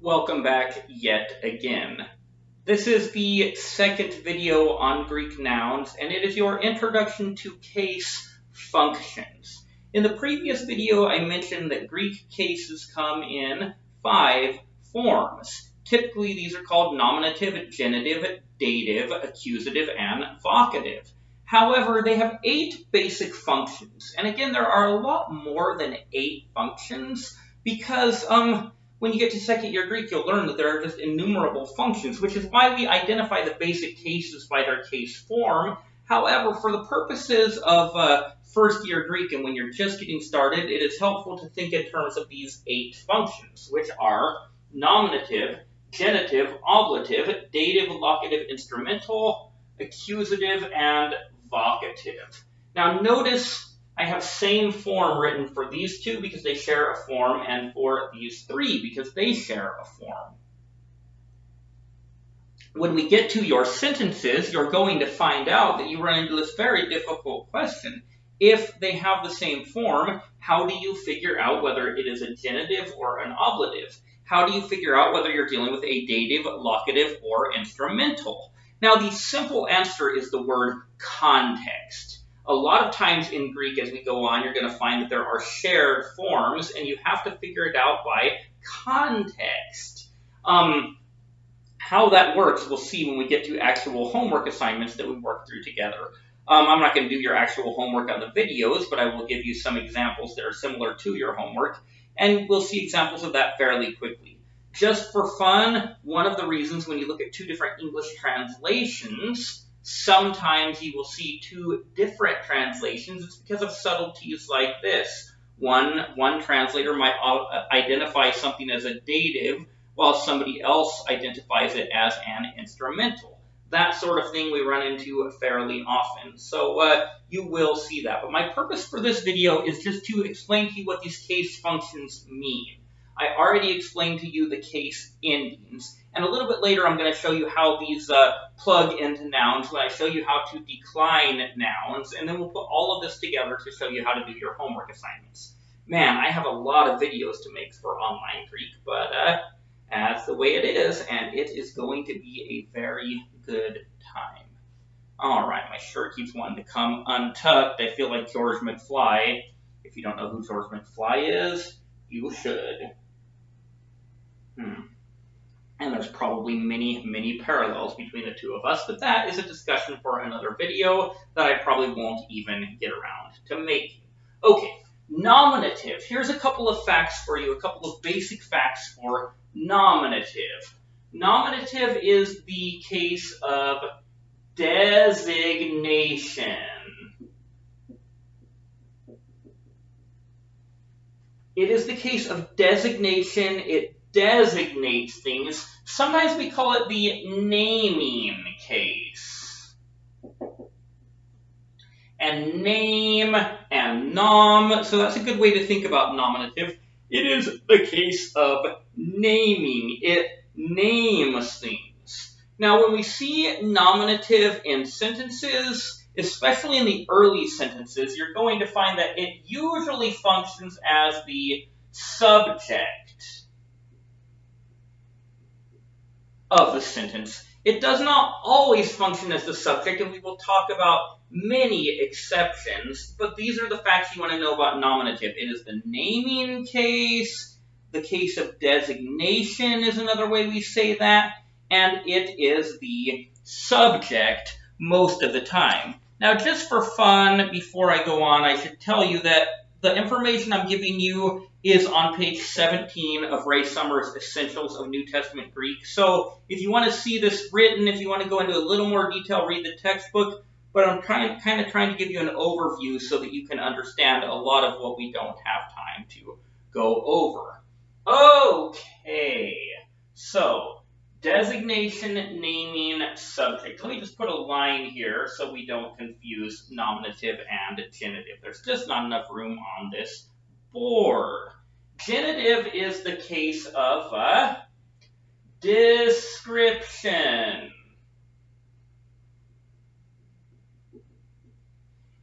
Welcome back yet again. This is the second video on Greek nouns, and it is your introduction to case functions. In the previous video, I mentioned that Greek cases come in 5 forms. Typically, these are called nominative, genitive, dative, accusative, and vocative. However, they have 8 basic functions. And again, there are a lot more than 8 functions because when you get to second year Greek, you'll learn that there are just innumerable functions, which is why we identify the basic cases by their case form. However, for the purposes of first year Greek and when you're just getting started, it is helpful to think in terms of these 8 functions, which are nominative, genitive, ablative, dative, locative, instrumental, accusative, and vocative. Now notice I have same form written for these 2 because they share a form, and for these 3 because they share a form. When we get to your sentences, you're going to find out that you run into this very difficult question. If they have the same form, how do you figure out whether it is a genitive or an ablative? How do you figure out whether you're dealing with a dative, locative, or instrumental? Now, the simple answer is the word context. A lot of times in Greek, as we go on, you're going to find that there are shared forms, and you have to figure it out by context. How that works, we'll see when we get to actual homework assignments that we work through together. I'm not going to do your actual homework on the videos, but I will give you some examples that are similar to your homework, and we'll see examples of that fairly quickly. Just for fun, one of the reasons when you look at 2 different English translations, sometimes you will see 2 different translations. It's because of subtleties like this. One translator might identify something as a dative, while somebody else identifies it as an instrumental. That sort of thing we run into fairly often. So you will see that. But my purpose for this video is just to explain to you what these case functions mean. I already explained to you the case endings. And a little bit later, I'm going to show you how these plug into nouns when I show you how to decline nouns. And then we'll put all of this together to show you how to do your homework assignments. Man, I have a lot of videos to make for online Greek, but that's the way it is, and it is going to be a very good time. All right, my shirt keeps wanting to come untucked. I feel like George McFly. If you don't know who George McFly is, you should. And there's probably many parallels between the 2 of us, but that is a discussion for another video that I probably won't even get around to making. Okay, nominative. Here's a couple of facts for you, a couple of basic facts for nominative. Nominative is the case of designation. It is the case of designation. It designates things. Sometimes we call it the naming case. And name and nom, so that's a good way to think about nominative. It is the case of naming. It names things. Now, when we see nominative in sentences, especially in the early sentences, you're going to find that it usually functions as the subject of the sentence. It does not always function as the subject, and we will talk about many exceptions, but these are the facts you want to know about nominative. It is the naming case, the case of designation is another way we say that, and it is the subject most of the time. Now, just for fun, before I go on, I should tell you that the information I'm giving you is on page 17 of Ray Summers' Essentials of New Testament Greek. So if you want to see this written, if you want to go into a little more detail, read the textbook. But I'm kind of trying to give you an overview so that you can understand a lot of what we don't have time to go over. Okay, so designation, naming, subject. Let me just put a line here so we don't confuse nominative and genitive. There's just not enough room on this board. Genitive is the case of description.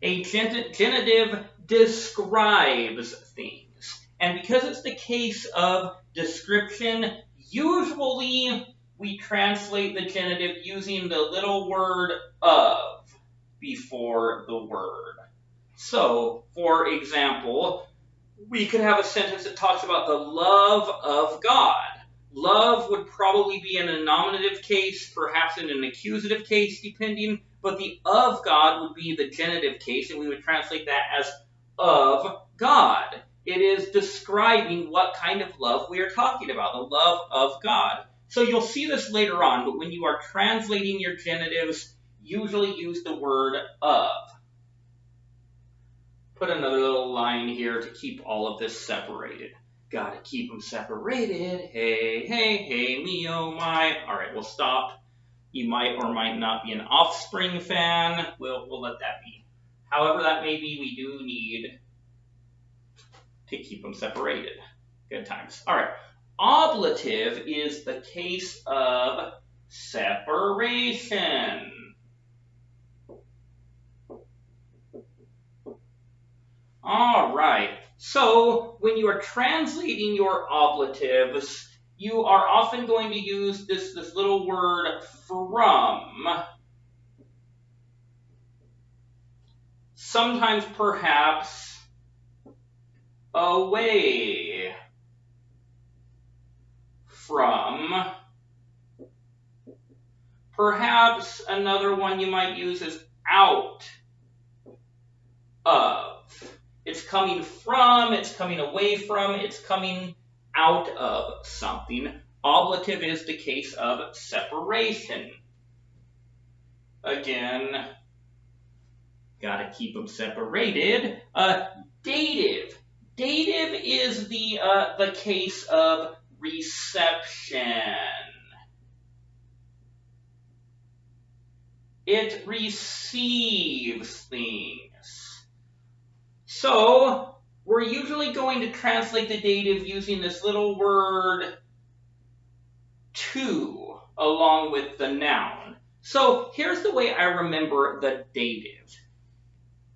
A genitive describes things. And because it's the case of description, Usually, we translate the genitive using the little word of before the word. So, for example, we could have a sentence that talks about the love of God. Love would probably be in a nominative case, perhaps in an accusative case, depending, but the of God would be the genitive case, and we would translate that as of God. It is describing what kind of love we are talking about, the love of God. So you'll see this later on, but when you are translating your genitives, usually use the word of. Put another little line here to keep all of this separated. Gotta keep them separated. Hey, hey, hey, me, oh my. All right, we'll stop. You might or might not be an Offspring fan. We'll let that be. However that may be, we do need to keep them separated. Good times. All right. Ablative is the case of separation. All right. So when you are translating your ablatives, you are often going to use this little word from. Sometimes perhaps away from. Perhaps another one you might use is out of. It's coming from, it's coming away from, it's coming out of something. Ablative is the case of separation. Again, gotta keep them separated. Dative. Dative is the case of reception. It receives things. So, we're usually going to translate the dative using this little word to along with the noun. So, here's the way I remember the dative.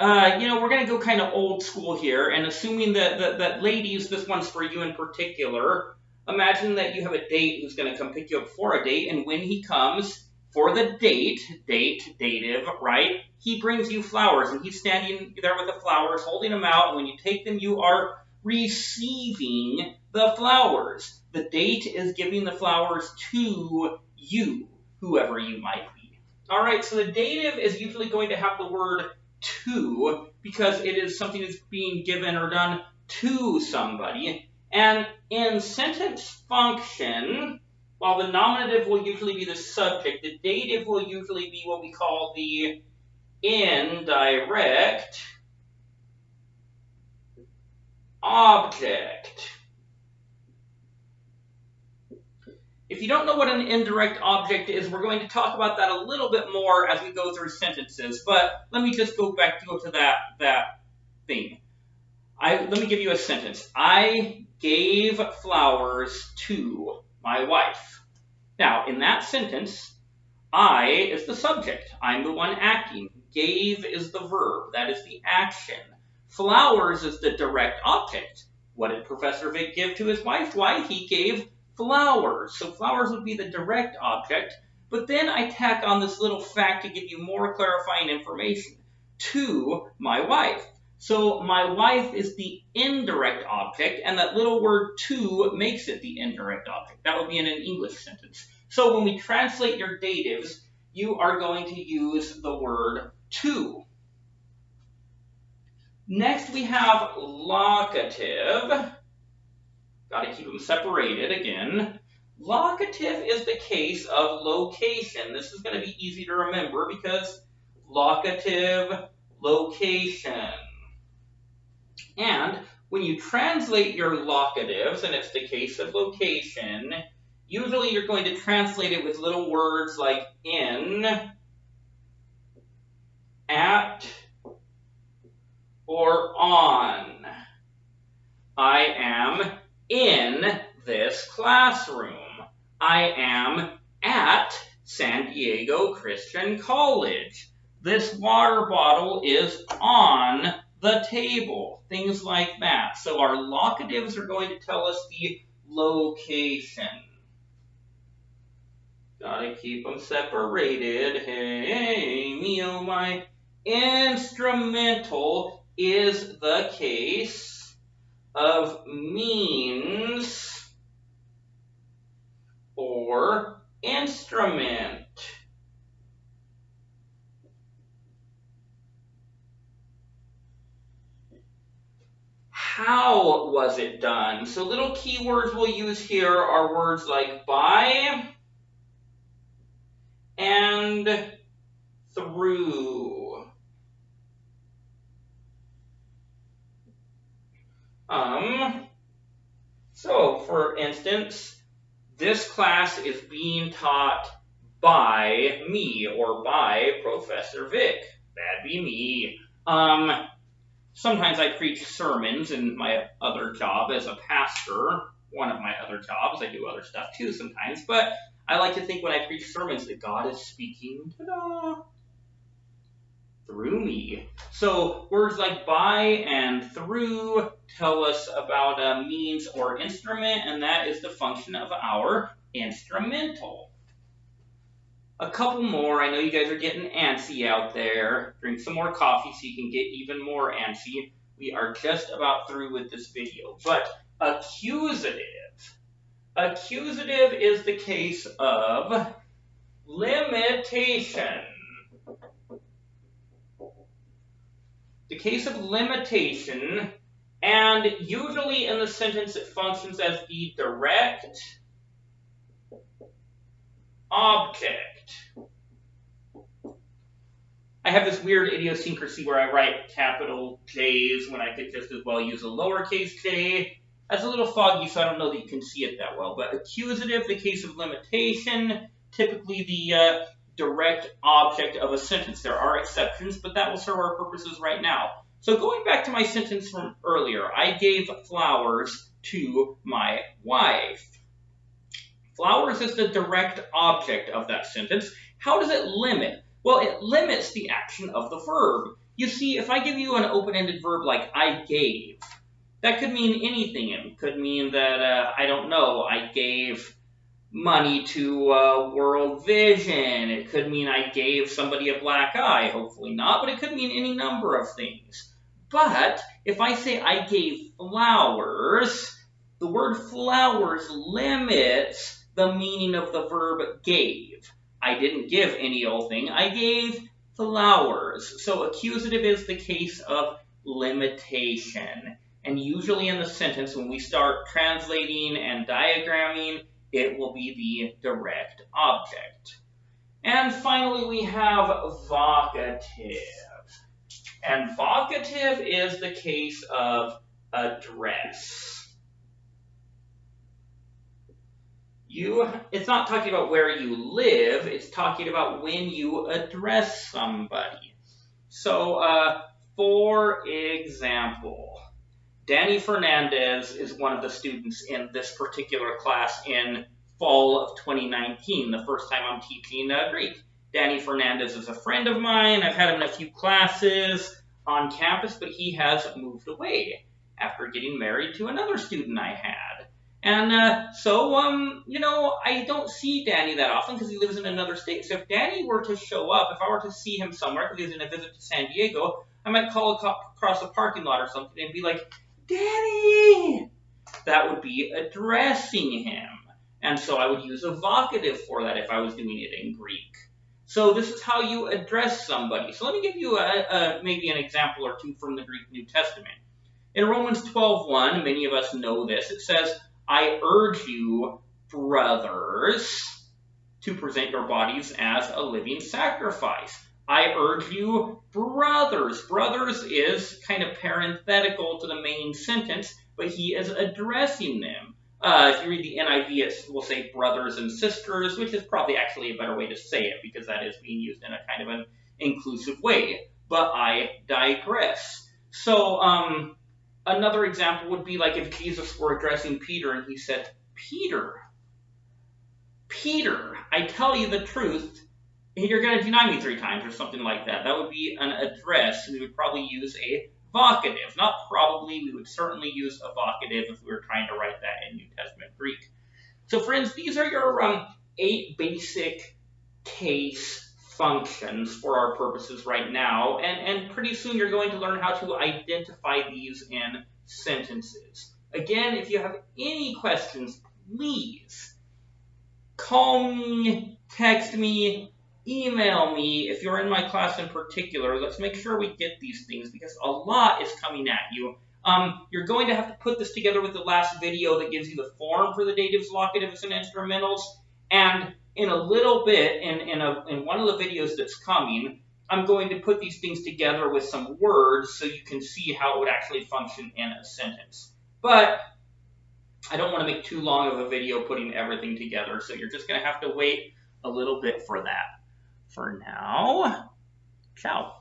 We're going to go kind of old school here, and assuming that ladies, this one's for you in particular, imagine that you have a date who's going to come pick you up for a date, and when he comes for the date, dative, right? He brings you flowers, and he's standing there with the flowers, holding them out, and when you take them, you are receiving the flowers. The date is giving the flowers to you, whoever you might be. All right, so the dative is usually going to have the word to, because it is something that's being given or done to somebody. And in sentence function, while the nominative will usually be the subject, the dative will usually be what we call the indirect object. If you don't know what an indirect object is, we're going to talk about that a little bit more as we go through sentences, but let me just go to that thing. Let me give you a sentence. I gave flowers to my wife. Now, in that sentence, I is the subject. I'm the one acting. Gave is the verb. That is the action. Flowers is the direct object. What did Professor Vic give to his wife? Why, he gave flowers. So flowers would be the direct object. But then I tack on this little fact to give you more clarifying information. To my wife. So my wife is the indirect object, and that little word to makes it the indirect object. That would be in an English sentence. So when we translate your datives, you are going to use the word to. Next we have locative. Got to keep them separated again. Locative is the case of location. This is going to be easy to remember because locative, location. And when you translate your locatives, and it's the case of location, usually you're going to translate it with little words like in, at, or on. I am in this classroom. I am at San Diego Christian College. This water bottle is on the table. Things like that. So our locatives are going to tell us the location. Gotta keep them separated. Hey, me oh my. Instrumental is the case of means or instrument. How was it done? So little keywords we'll use here are words like by and through. So for instance, this class is being taught by me or by Professor Vic. That'd be me. Sometimes I preach sermons in my other job as a pastor. One of my other jobs. I do other stuff too sometimes, but I like to think when I preach sermons that God is speaking through me. So words like by and through tell us about a means or instrument, and that is the function of our instrumental. A couple more. I know you guys are getting antsy out there. Drink some more coffee so you can get even more antsy. We are just about through with this video. But accusative. Accusative is the case of limitation. The case of limitation, and usually in the sentence it functions as the direct object. I have this weird idiosyncrasy where I write capital J's when I could just as well use a lowercase j. That's a little foggy, so I don't know that you can see it that well. But accusative, the case of limitation, typically the direct object of a sentence. There are exceptions, but that will serve our purposes right now. So going back to my sentence from earlier, I gave flowers to my wife. Flowers is the direct object of that sentence. How does it limit? Well, it limits the action of the verb. You see, if I give you an open-ended verb like I gave, that could mean anything. It could mean that, I don't know, I gave money to World Vision. It could mean I gave somebody a black eye. Hopefully not, but it could mean any number of things. But if I say I gave flowers, the word flowers limits the meaning of the verb gave. I didn't give any old thing. I gave flowers. So accusative is the case of limitation. And usually in the sentence, when we start translating and diagramming, it will be the direct object. And finally, we have vocative. And vocative is the case of address. It's not talking about where you live, it's talking about when you address somebody. So, for example, Danny Fernandez is one of the students in this particular class in fall of 2019, the first time I'm teaching Greek. Danny Fernandez is a friend of mine. I've had him in a few classes on campus, but he has moved away after getting married to another student I had. And so, I don't see Danny that often because he lives in another state. So if Danny were to show up, if I were to see him somewhere because he's in a visit to San Diego, I might call across the parking lot or something and be like, Danny! That would be addressing him. And so I would use a vocative for that if I was doing it in Greek. So this is how you address somebody. So let me give you maybe an example or two from the Greek New Testament. In Romans 12:1, many of us know this. It says, I urge you, brothers, to present your bodies as a living sacrifice. I urge you, brothers. Brothers is kind of parenthetical to the main sentence, but he is addressing them. If you read the NIV, it will say brothers and sisters, which is probably actually a better way to say it because that is being used in a kind of an inclusive way. But I digress. So, another example would be like if Jesus were addressing Peter and he said, Peter, I tell you the truth, you're going to deny me 3 times or something like that. That would be an address. We would probably use a vocative. Not probably, we would certainly use a vocative if we were trying to write that in New Testament Greek. So friends, these are your 8 basic case functions for our purposes right now, and pretty soon you're going to learn how to identify these in sentences. Again, if you have any questions, please call me, text me, email me. If you're in my class in particular, let's make sure we get these things because a lot is coming at you. You're going to have to put this together with the last video that gives you the form for the datives, locatives, and instrumentals. And in a little bit, in one of the videos that's coming, I'm going to put these things together with some words so you can see how it would actually function in a sentence. But I don't want to make too long of a video putting everything together, so you're just going to have to wait a little bit for that. For now, ciao.